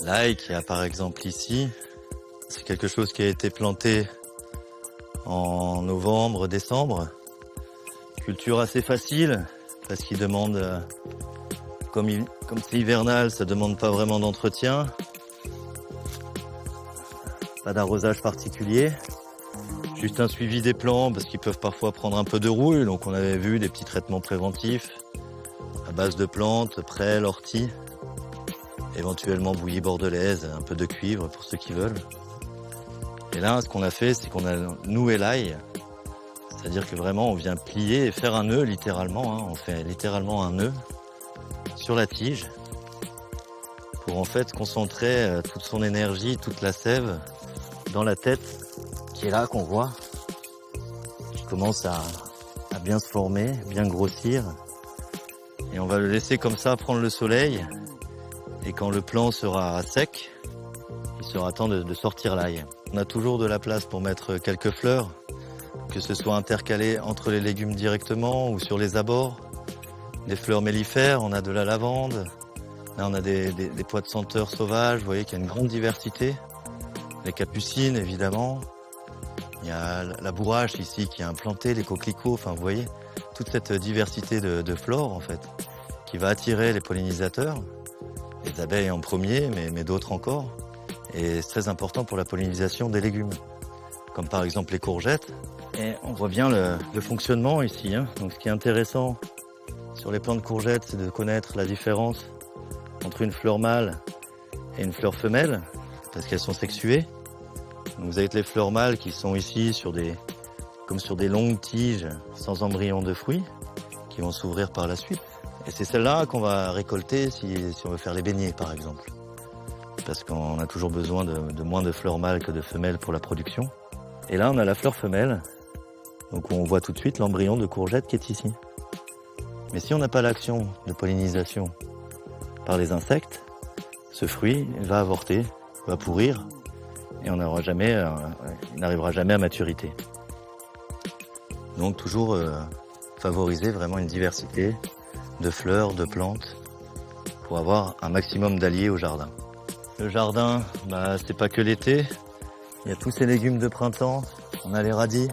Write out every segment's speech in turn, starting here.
L'ail qui a par exemple ici, c'est quelque chose qui a été planté en novembre, décembre. Culture assez facile parce qu'il demande, comme c'est hivernal, ça demande pas vraiment d'entretien. Pas d'arrosage particulier. Juste un suivi des plants parce qu'ils peuvent parfois prendre un peu de rouille. Donc on avait vu des petits traitements préventifs à base de plantes, prêle, ortie. Éventuellement bouillie bordelaise, un peu de cuivre pour ceux qui veulent. Et là, ce qu'on a fait, c'est qu'on a noué l'ail. C'est-à-dire que vraiment, on vient plier et faire un nœud, littéralement. On fait littéralement un nœud sur la tige pour en fait concentrer toute son énergie, toute la sève dans la tête qui est là, qu'on voit, qui commence à bien se former, bien grossir. Et on va le laisser comme ça prendre le soleil. Et quand le plant sera sec, il sera temps de sortir l'ail. On a toujours de la place pour mettre quelques fleurs, que ce soit intercalé entre les légumes directement ou sur les abords. Des fleurs mellifères, on a de la lavande. Là, on a des pois de senteur sauvages. Vous voyez qu'il y a une grande diversité. Les capucines, évidemment. Il y a la bourrache ici qui est implantée, les coquelicots. Enfin, vous voyez, toute cette diversité de flore, en fait, qui va attirer les pollinisateurs. Les abeilles en premier, mais d'autres encore. Et c'est très important pour la pollinisation des légumes, comme par exemple les courgettes. Et on voit bien le fonctionnement ici. Donc ce qui est intéressant sur les plants de courgettes, c'est de connaître la différence entre une fleur mâle et une fleur femelle, parce qu'elles sont sexuées. Donc vous avez les fleurs mâles qui sont ici comme sur des longues tiges sans embryon de fruits, qui vont s'ouvrir par la suite. Et c'est celle-là qu'on va récolter si on veut faire les beignets, par exemple. Parce qu'on a toujours besoin de moins de fleurs mâles que de femelles pour la production. Et là, on a la fleur femelle. Donc on voit tout de suite l'embryon de courgette qui est ici. Mais si on n'a pas l'action de pollinisation par les insectes, ce fruit va avorter, va pourrir, et il n'arrivera jamais à maturité. Donc toujours favoriser vraiment une diversité de fleurs, de plantes, pour avoir un maximum d'alliés au jardin. Le jardin, c'est pas que l'été. Il y a tous ces légumes de printemps. On a les radis,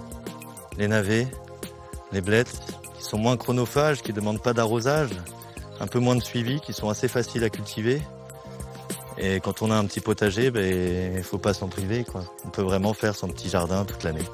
les navets, les blettes, qui sont moins chronophages, qui demandent pas d'arrosage, un peu moins de suivi, qui sont assez faciles à cultiver. Et quand on a un petit potager, il faut pas s'en priver, quoi. On peut vraiment faire son petit jardin toute l'année.